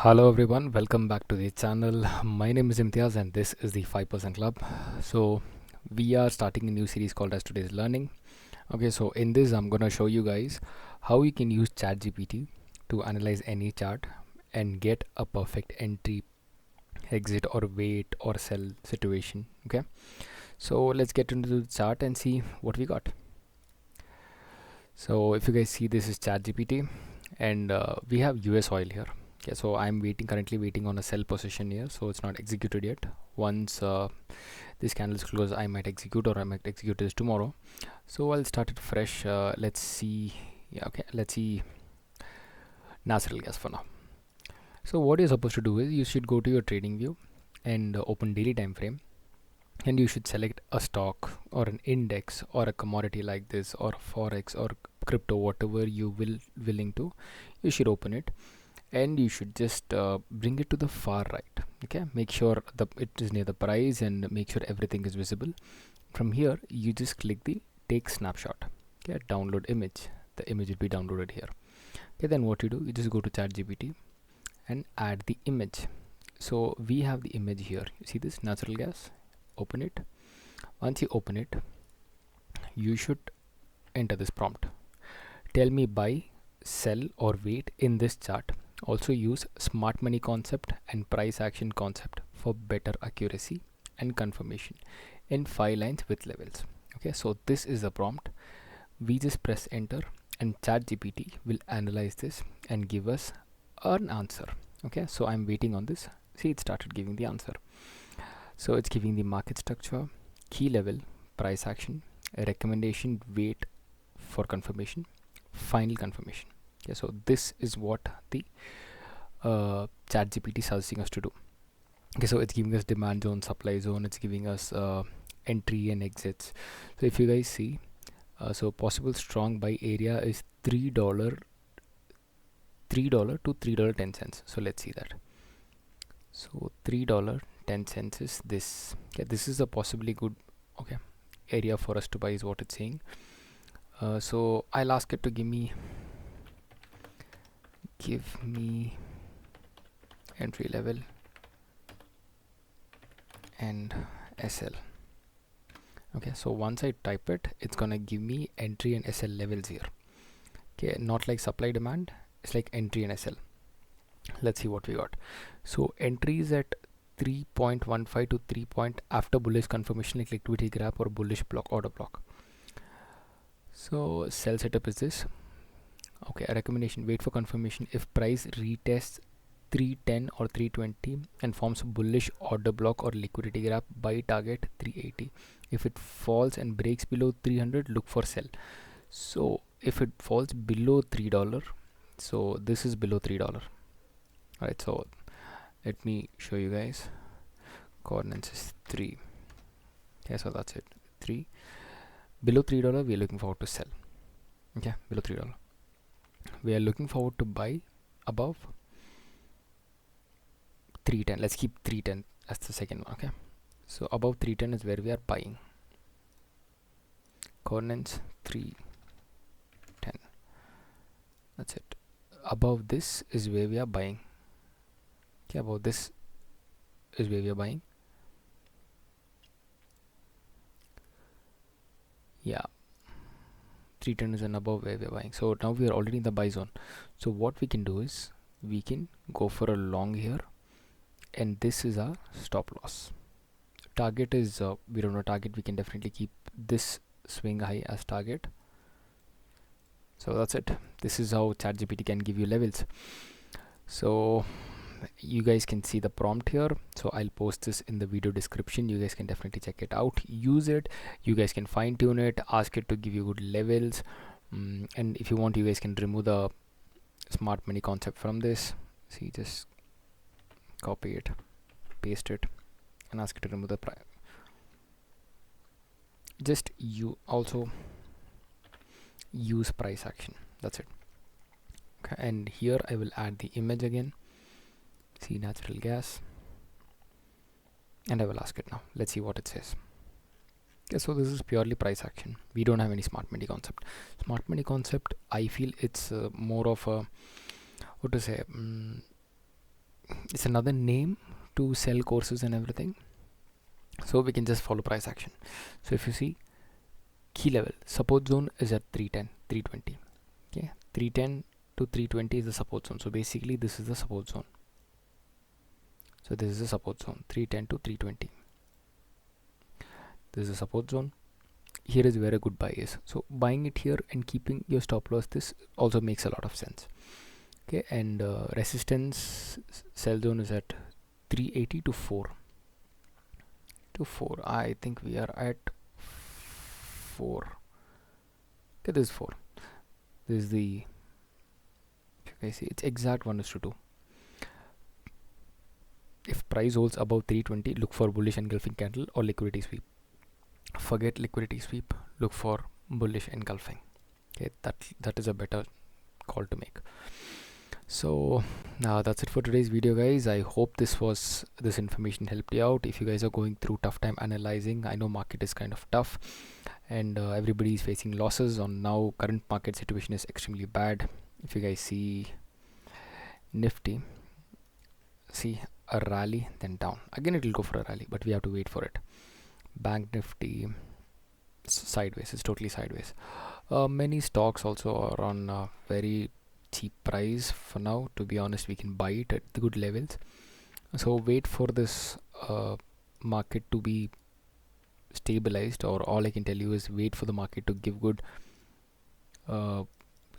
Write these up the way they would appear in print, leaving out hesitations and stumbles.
Hello everyone, welcome back to the channel. My name is Imtiaz and this is the 5% Club. So we are starting a new series called as Today's Learning. Okay, so in this I'm gonna show you guys how you can use Chatgpt to analyze any chart and get a perfect entry, exit or wait or sell situation. Okay, so let's get into the chart and see what we got. So if you guys see, this is Chatgpt and we have US oil here. Okay, so I'm currently waiting on a sell position here, so it's not executed yet. Once this candle is closed, I might execute, or I might execute this tomorrow. So I'll start it fresh. Let's see. Yeah, okay, let's see natural gas for now. So what you're supposed to do is you should go to your trading view and open daily time frame, and you should select a stock or an index or a commodity like this, or forex or crypto, whatever you willing to. You should open it and you should just bring it to the far right. Okay, make sure it is near the price and make sure everything is visible. From here you just click the take snapshot. Okay, download image. The image will be downloaded here. Okay, then what you do, you just go to ChatGPT and add the image. So we have the image here. You see this natural gas? Open it. Once you open it, you should enter this prompt. Tell me buy, sell or wait in this chart. Also use smart money concept and price action concept for better accuracy and confirmation in 5 lines with levels. Okay, so this is the prompt. We just press enter and ChatGPT will analyze this and give us an answer. Okay, so I'm waiting on this. See, it started giving the answer. So it's giving the market structure, key level, price action, a recommendation, wait for confirmation, final confirmation. Okay, so this is what the ChatGPT is suggesting us to do. Okay, so it's giving us demand zone, supply zone. It's giving us entry and exits. So if you guys see, so possible strong buy area is $3 to $3.10. So let's see that. So $3.10 is this. Okay, this is a possibly good area for us to buy is what it's saying. So I'll ask it to give me entry level and SL. Okay, so once I type it, it's gonna give me entry and SL levels here. Okay, not like supply demand, it's like entry and SL. Let's see what we got. So entry is at 3.15 to 3 point after bullish confirmation, like liquidity grab or bullish block, order block. So sell setup is this. Okay, a recommendation, wait for confirmation. If price retests 310 or 320 and forms a bullish order block or liquidity grab, buy target 380. If it falls and breaks below 300, look for sell. So if it falls below $3, so this is below $3. Alright, so let me show you guys. Coordinates is 3. Okay, so that's it. 3. Below $3, we are looking forward to sell. Okay, below $3. We are looking forward to buy above 310. Let's keep 310 as the second one. Okay, so above 310 is where we are buying. Coordinates 310. That's it. Above this is where we are buying. Okay, above this is where we are buying. Yeah, 310 is an above where we are buying. So now we are already in the buy zone. So what we can do is we can go for a long here, and this is our stop loss. Target is we don't know target. We can definitely keep this swing high as target. So that's it. This is how ChatGPT can give you levels. So you guys can see the prompt here, so I'll post this in the video description. You guys can definitely check it out, use it. You guys can fine tune it, ask it to give you good levels, and if you want, you guys can remove the smart money concept from this. See, just copy it, paste it, and ask it to remove the price. Just you also use price action. That's it. Okay, and here I will add the image again. See, natural gas, and I will ask it now. Let's see what it says. Okay, so this is purely price action. We don't have any smart money concept. Smart money concept, I feel it's more of a, what to say, it's another name to sell courses and everything. So we can just follow price action. So if you see key level, support zone is at 310, 320. Okay, 310 to 320 is the support zone. So basically this is the support zone. So this is the support zone, 310 to 320. This is the support zone. Here is where a good buy is. So buying it here and keeping your stop loss, this also makes a lot of sense. Okay, and resistance sell zone is at 380 to 4. I think we are at 4. Okay, this is 4. This is the, if you guys see, it's exact 1:2. If price holds above 320, look for bullish engulfing candle or liquidity sweep. Forget liquidity sweep, look for bullish engulfing. Okay, that is a better call to make. So now that's it for today's video, guys. I hope this information helped you out. If you guys are going through tough time analyzing, I know market is kind of tough and everybody is facing losses on now. Current market situation is extremely bad. If you guys see Nifty, see a rally then down again, it will go for a rally, but we have to wait for it. Bank Nifty sideways, it's totally sideways. Many stocks also are on very cheap price for now. To be honest, we can buy it at the good levels. So wait for this market to be stabilized, or all I can tell you is wait for the market to give good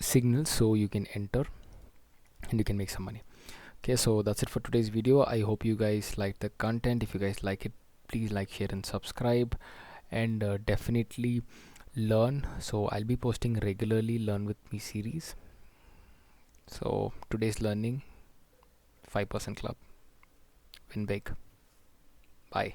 signals so you can enter and you can make some money. Okay, so that's it for today's video. I hope you guys like the content. If you guys like it, please like, share and subscribe, and definitely learn. So I'll be posting regularly learn with me series. So today's learning 5% club, win big. Bye.